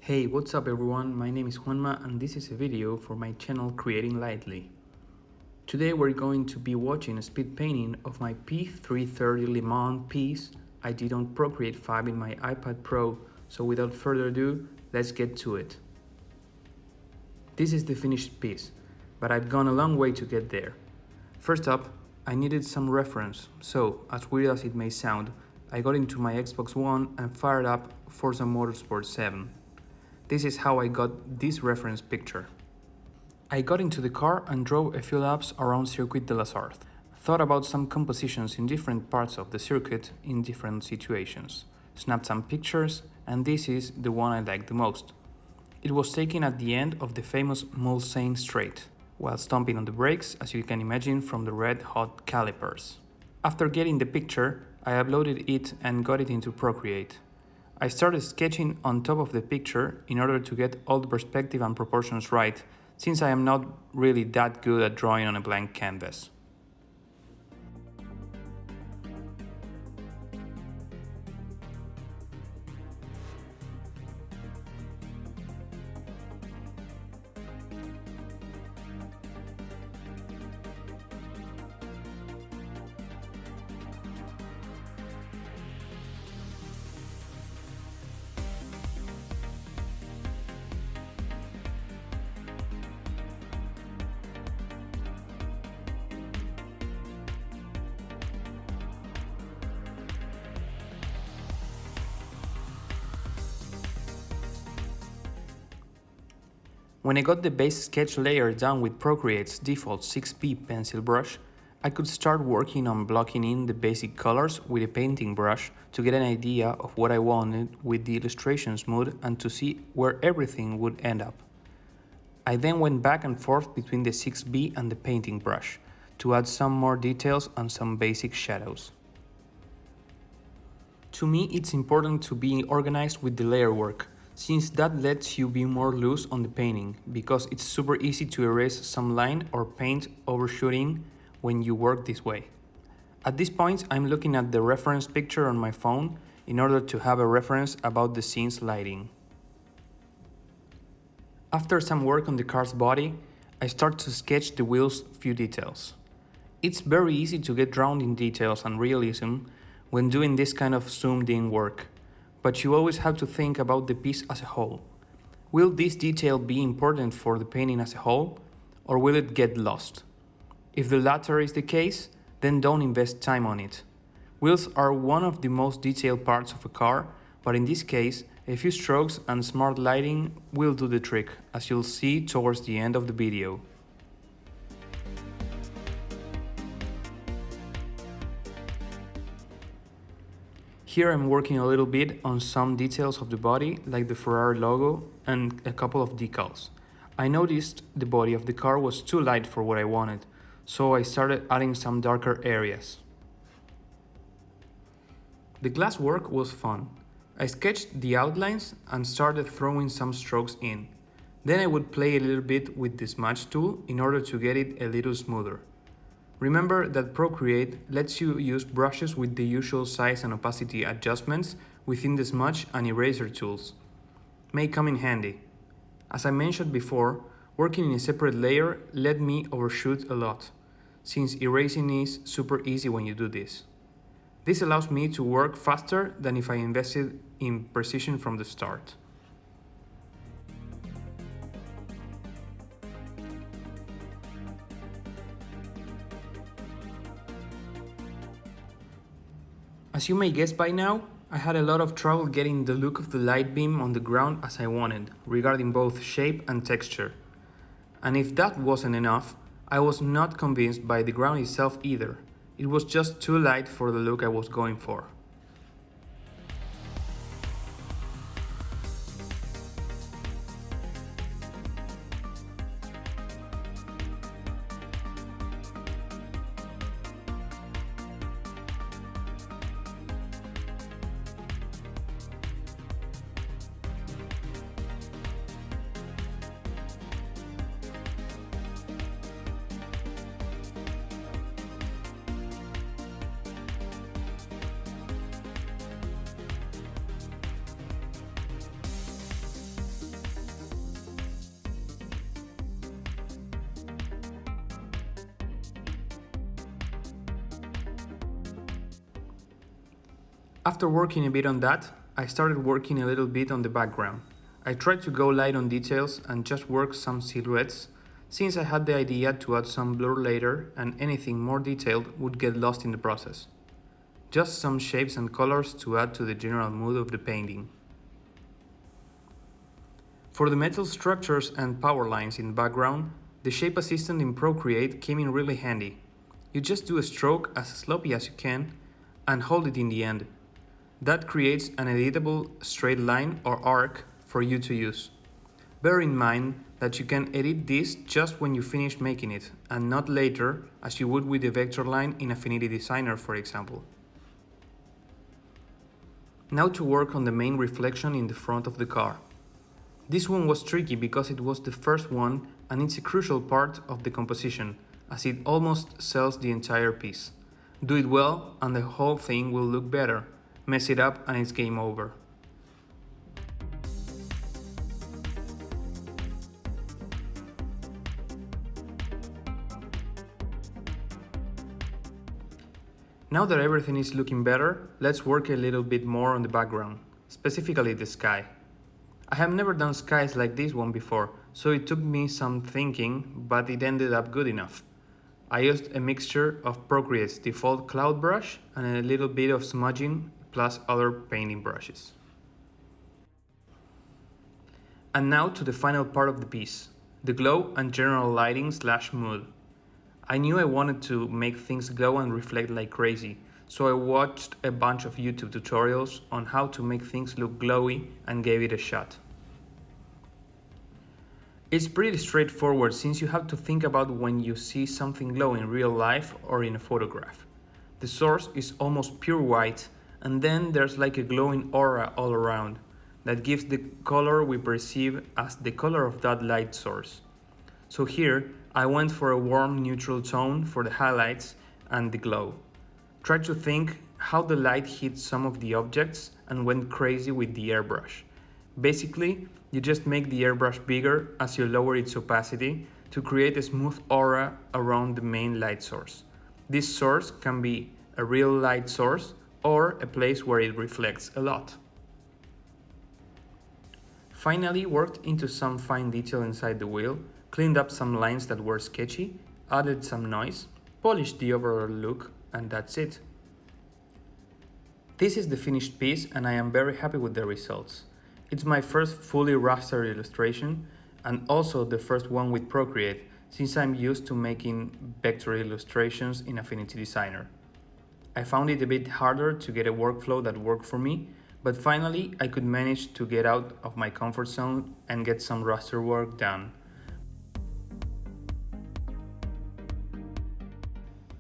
Hey, what's up everyone? My name is Juan and this is a video for my channel Creating Lightly. Today we're going to be watching a speed painting of my P330 Le Mans piece I did on Procreate 5 in my iPad Pro, so without further ado, let's get to it. This is the finished piece, but I've gone a long way to get there. First up, I needed some reference, so as weird as it may sound, I got into my Xbox One and fired up Forza Motorsport 7. This is how I got this reference picture. I got into the car and drove a few laps around Circuit de las Arts. Thought about some compositions in different parts of the circuit in different situations. Snapped some pictures, and this is the one I liked the most. It was taken at the end of the famous Mulsanne Straight, while stomping on the brakes, as you can imagine from the red hot calipers. After getting the picture, I uploaded it and got it into Procreate. I started sketching on top of the picture in order to get all the perspective and proportions right, since I am not really that good at drawing on a blank canvas. When I got the base sketch layer done with Procreate's default 6B pencil brush, I could start working on blocking in the basic colors with a painting brush to get an idea of what I wanted with the illustrations mood and to see where everything would end up. I then went back and forth between the 6B and the painting brush to add some more details and some basic shadows. To me, it's important to be organized with the layer work, since that lets you be more loose on the painting, because it's super easy to erase some line or paint overshooting when you work this way. At this point, I'm looking at the reference picture on my phone in order to have a reference about the scene's lighting. After some work on the car's body, I start to sketch the wheel's few details. It's very easy to get drowned in details and realism when doing this kind of zoomed-in work, but you always have to think about the piece as a whole. Will this detail be important for the painting as a whole, or will it get lost? If the latter is the case, then don't invest time on it. Wheels are one of the most detailed parts of a car, but in this case, a few strokes and smart lighting will do the trick, as you'll see towards the end of the video. Here I'm working a little bit on some details of the body, like the Ferrari logo and a couple of decals. I noticed the body of the car was too light for what I wanted, so I started adding some darker areas. The glass work was fun. I sketched the outlines and started throwing some strokes in. Then I would play a little bit with the smudge tool in order to get it a little smoother. Remember that Procreate lets you use brushes with the usual size and opacity adjustments within the smudge and eraser tools. May come in handy. As I mentioned before, working in a separate layer let me overshoot a lot, since erasing is super easy when you do this. This allows me to work faster than if I invested in precision from the start. As you may guess by now, I had a lot of trouble getting the look of the light beam on the ground as I wanted, regarding both shape and texture. And if that wasn't enough, I was not convinced by the ground itself either. It was just too light for the look I was going for. After working a bit on that, I started working a little bit on the background. I tried to go light on details and just work some silhouettes, since I had the idea to add some blur later and anything more detailed would get lost in the process. Just some shapes and colors to add to the general mood of the painting. For the metal structures and power lines in the background, the shape assistant in Procreate came in really handy. You just do a stroke as sloppy as you can and hold it in the end. That creates an editable straight line or arc for you to use. Bear in mind that you can edit this just when you finish making it, and not later as you would with the vector line in Affinity Designer, for example. Now to work on the main reflection in the front of the car. This one was tricky because it was the first one and it's a crucial part of the composition, as it almost sells the entire piece. Do it well and the whole thing will look better. Mess it up and it's game over. Now that everything is looking better, let's work a little bit more on the background, specifically the sky. I have never done skies like this one before, so it took me some thinking, but it ended up good enough. I used a mixture of Procreate's default cloud brush and a little bit of smudging plus other painting brushes. And now to the final part of the piece, the glow and general lighting / mood. I knew I wanted to make things glow and reflect like crazy, so I watched a bunch of YouTube tutorials on how to make things look glowy and gave it a shot. It's pretty straightforward since you have to think about when you see something glow in real life or in a photograph. The source is almost pure white, and then there's like a glowing aura all around that gives the color we perceive as the color of that light source. So here, I went for a warm neutral tone for the highlights and the glow. Tried to think how the light hit some of the objects and went crazy with the airbrush. Basically, you just make the airbrush bigger as you lower its opacity to create a smooth aura around the main light source. This source can be a real light source or a place where it reflects a lot. Finally, worked into some fine detail inside the wheel, cleaned up some lines that were sketchy, added some noise, polished the overall look, and that's it. This is the finished piece and I am very happy with the results. It's my first fully raster illustration and also the first one with Procreate, since I'm used to making vector illustrations in Affinity Designer. I found it a bit harder to get a workflow that worked for me, but finally I could manage to get out of my comfort zone and get some raster work done.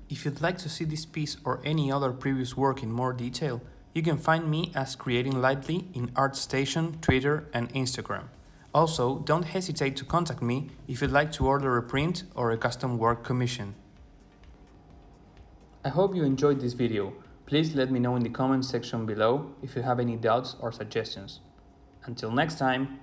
If you'd like to see this piece or any other previous work in more detail, you can find me as Creating Lightly in ArtStation, Twitter and Instagram. Also, don't hesitate to contact me if you'd like to order a print or a custom work commission. I hope you enjoyed this video. Please let me know in the comments section below if you have any doubts or suggestions. Until next time!